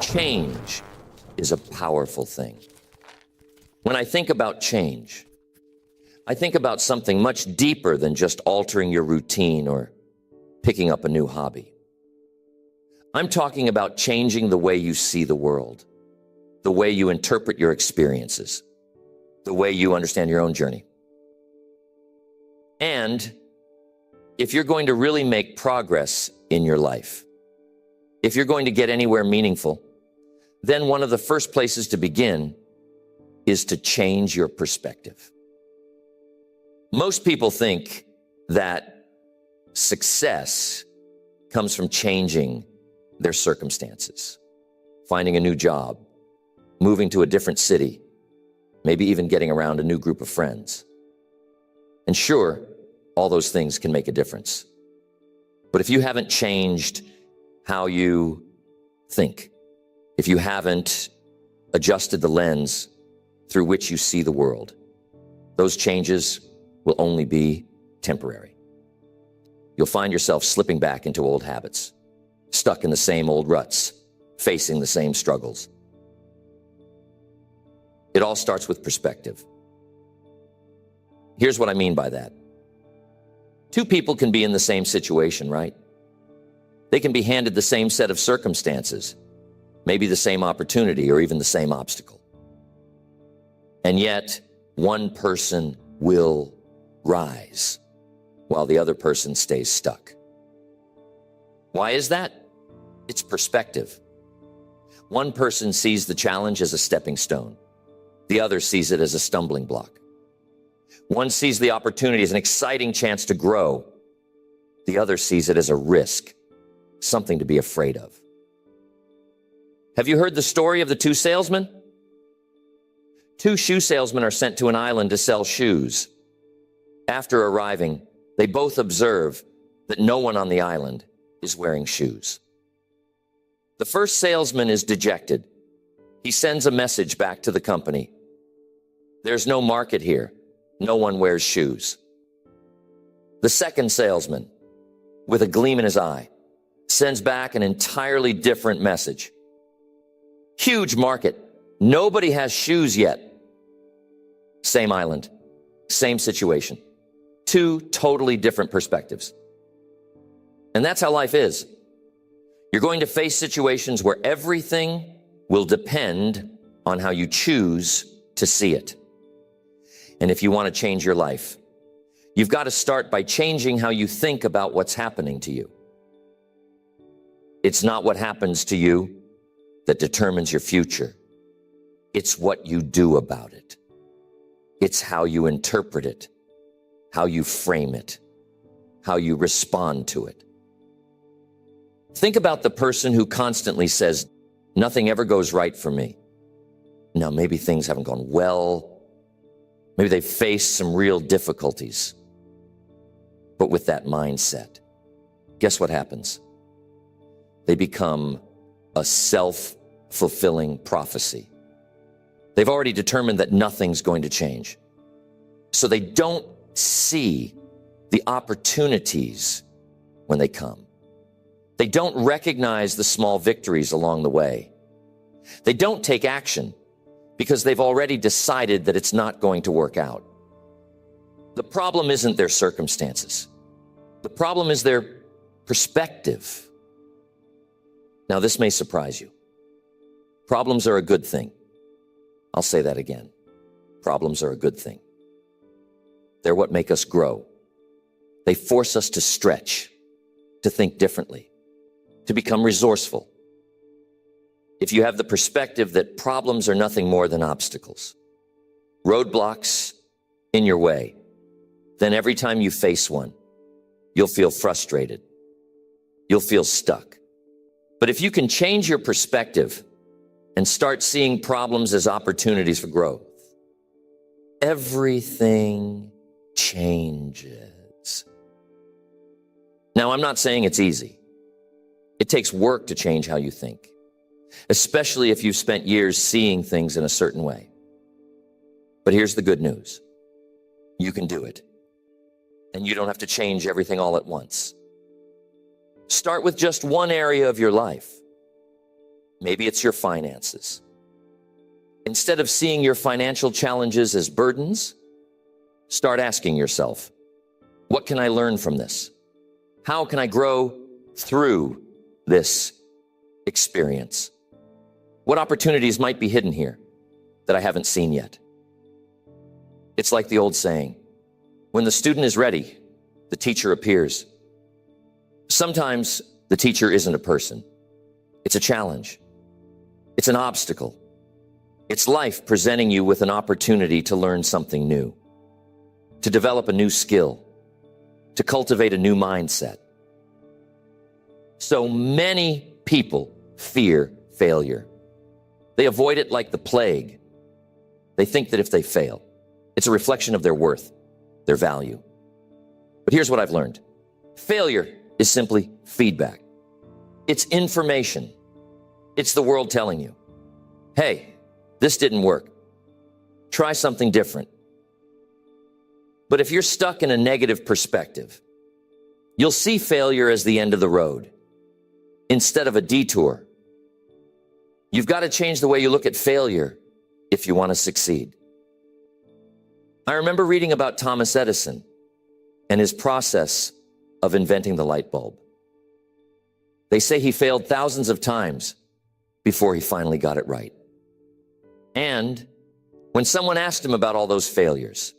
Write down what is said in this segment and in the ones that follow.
Change is a powerful thing. When I think about change, I think about something much deeper than just altering your routine or picking up a new hobby. I'm talking about changing the way you see the world, the way you interpret your experiences, the way you understand your own journey. And if you're going to really make progress in your life, if you're going to get anywhere meaningful, then one of the first places to begin is to change your perspective. Most people think that success comes from changing their circumstances, finding a new job, moving to a different city, maybe even getting around a new group of friends. And sure, all those things can make a difference. But if you haven't changed how you think, if you haven't adjusted the lens through which you see the world, those changes will only be temporary. You'll find yourself slipping back into old habits, stuck in the same old ruts, facing the same struggles. It all starts with perspective. Here's what I mean by that. Two people can be in the same situation, right? They can be handed the same set of circumstances, maybe the same opportunity or even the same obstacle. And yet, one person will rise while the other person stays stuck. Why is that? It's perspective. One person sees the challenge as a stepping stone. The other sees it as a stumbling block. One sees the opportunity as an exciting chance to grow. The other sees it as a risk, something to be afraid of. Have you heard the story of the two salesmen? Two shoe salesmen are sent to an island to sell shoes. After arriving, they both observe that no one on the island is wearing shoes. The first salesman is dejected. He sends a message back to the company. There's no market here. No one wears shoes. The second salesman, with a gleam in his eye, sends back an entirely different message. Huge market. Nobody has shoes yet. Same island, same situation. Two totally different perspectives. And that's how life is. You're going to face situations where everything will depend on how you choose to see it. And if you want to change your life, you've got to start by changing how you think about what's happening to you. It's not what happens to you that determines your future. It's what you do about it. It's how you interpret it, how you frame it, how you respond to it. Think about the person who constantly says, nothing ever goes right for me. Now, maybe things haven't gone well. Maybe they've faced some real difficulties. But with that mindset, guess what happens? They become a self-fulfilling prophecy. They've already determined that nothing's going to change. So they don't see the opportunities when they come. They don't recognize the small victories along the way. They don't take action because they've already decided that it's not going to work out. The problem isn't their circumstances. The problem is their perspective. Now, this may surprise you. Problems are a good thing. I'll say that again. Problems are a good thing. They're what make us grow. They force us to stretch, to think differently, to become resourceful. If you have the perspective that problems are nothing more than obstacles, roadblocks in your way, then every time you face one, you'll feel frustrated. You'll feel stuck. But if you can change your perspective and start seeing problems as opportunities for growth, everything changes. Now, I'm not saying it's easy. It takes work to change how you think, especially if you've spent years seeing things in a certain way. But here's the good news. You can do it. And you don't have to change everything all at once. Start with just one area of your life. Maybe it's your finances. Instead of seeing your financial challenges as burdens, start asking yourself, what can I learn from this? How can I grow through this experience? What opportunities might be hidden here that I haven't seen yet? It's like the old saying, when the student is ready, the teacher appears. Sometimes the teacher isn't a person. It's a challenge. It's an obstacle. It's life presenting you with an opportunity to learn something new, to develop a new skill, to cultivate a new mindset. So many people fear failure. They avoid it like the plague. They think that if they fail, it's a reflection of their worth, their value. But here's what I've learned. Failure is simply feedback. It's information. It's the world telling you, hey, this didn't work. Try something different. But if you're stuck in a negative perspective, you'll see failure as the end of the road instead of a detour. You've got to change the way you look at failure if you want to succeed. I remember reading about Thomas Edison and his process of inventing the light bulb. They say he failed thousands of times before he finally got it right. And when someone asked him about all those failures,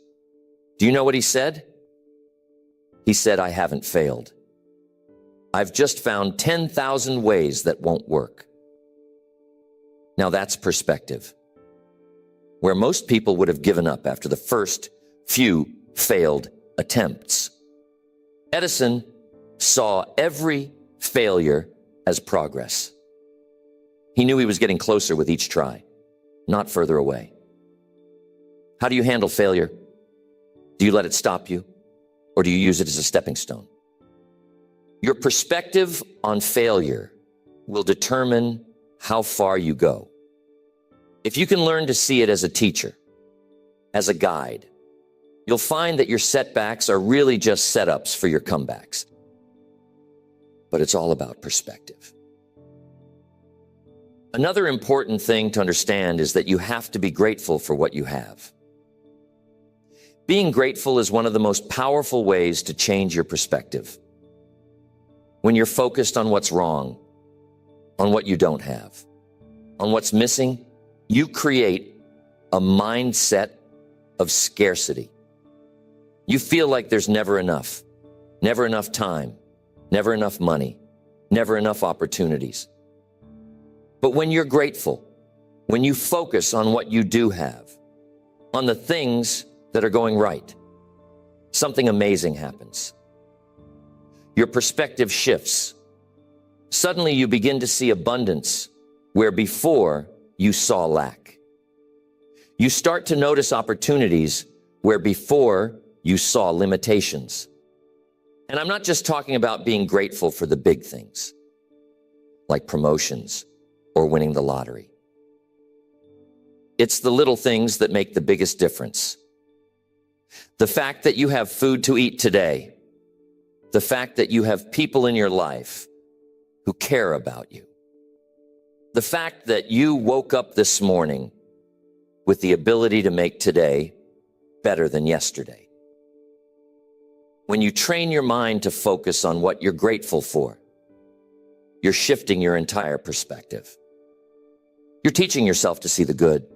do you know what he said? He said, I haven't failed. I've just found 10,000 ways that won't work. Now that's perspective. Where most people would have given up after the first few failed attempts, Edison saw every failure as progress. He knew he was getting closer with each try, not further away. How do you handle failure? Do you let it stop you, or do you use it as a stepping stone? Your perspective on failure will determine how far you go. If you can learn to see it as a teacher, as a guide, you'll find that your setbacks are really just setups for your comebacks. But it's all about perspective. Another important thing to understand is that you have to be grateful for what you have. Being grateful is one of the most powerful ways to change your perspective. When you're focused on what's wrong, on what you don't have, on what's missing, you create a mindset of scarcity. You feel like there's never enough time, never enough money, never enough opportunities. But when you're grateful, when you focus on what you do have, on the things that are going right, something amazing happens. Your perspective shifts. Suddenly you begin to see abundance where before you saw lack. You start to notice opportunities where before you saw limitations. And I'm not just talking about being grateful for the big things, like promotions or winning the lottery. It's the little things that make the biggest difference. The fact that you have food to eat today, the fact that you have people in your life who care about you, the fact that you woke up this morning with the ability to make today better than yesterday. When you train your mind to focus on what you're grateful for, you're shifting your entire perspective. You're teaching yourself to see the good,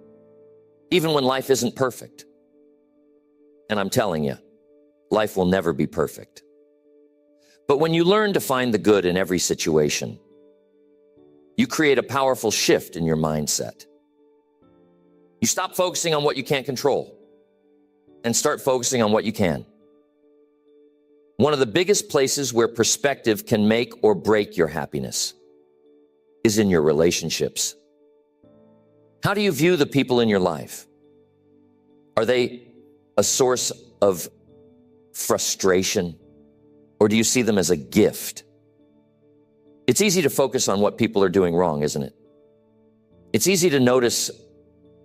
even when life isn't perfect. And I'm telling you, life will never be perfect. But when you learn to find the good in every situation, you create a powerful shift in your mindset. You stop focusing on what you can't control and start focusing on what you can. One of the biggest places where perspective can make or break your happiness is in your relationships. How do you view the people in your life? Are they a source of frustration, or do you see them as a gift? It's easy to focus on what people are doing wrong, isn't it? It's easy to notice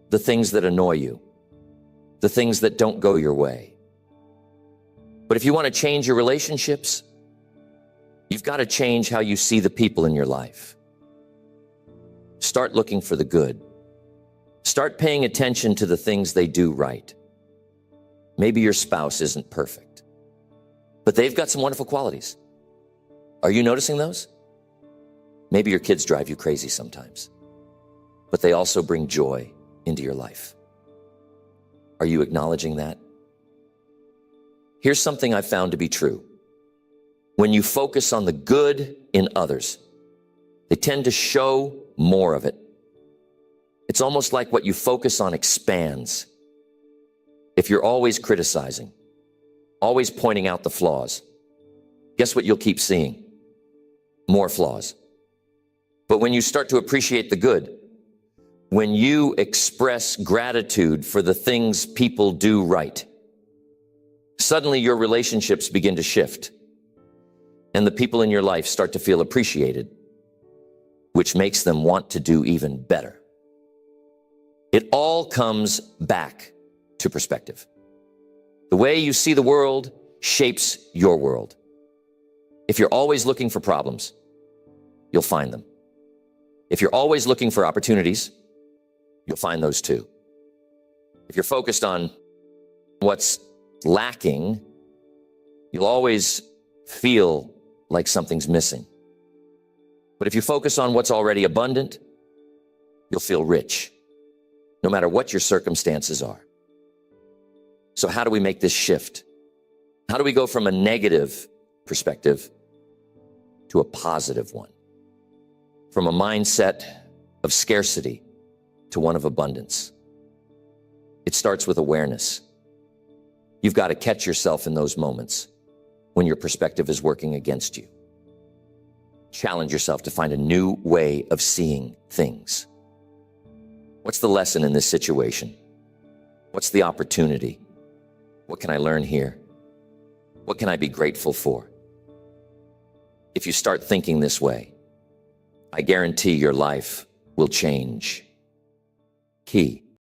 the things that annoy you, the things that don't go your way. But if you want to change your relationships, you've got to change how you see the people in your life. Start looking for the good. Start paying attention to the things they do right. Maybe your spouse isn't perfect, but they've got some wonderful qualities. Are you noticing those? Maybe your kids drive you crazy sometimes, but they also bring joy into your life. Are you acknowledging that? Here's something I've found to be true. When you focus on the good in others, they tend to show more of it. It's almost like what you focus on expands. If you're always criticizing, always pointing out the flaws, guess what you'll keep seeing? More flaws. But when you start to appreciate the good, when you express gratitude for the things people do right, suddenly your relationships begin to shift, and the people in your life start to feel appreciated, which makes them want to do even better. It all comes back to perspective. The way you see the world shapes your world. If you're always looking for problems, you'll find them. If you're always looking for opportunities, you'll find those too. If you're focused on what's lacking, you'll always feel like something's missing. But if you focus on what's already abundant, you'll feel rich, no matter what your circumstances are. So how do we make this shift? How do we go from a negative perspective to a positive one? From a mindset of scarcity to one of abundance. It starts with awareness. You've got to catch yourself in those moments when your perspective is working against you. Challenge yourself to find a new way of seeing things. What's the lesson in this situation? What's the opportunity? What can I learn here? What can I be grateful for? If you start thinking this way, I guarantee your life will change. Key.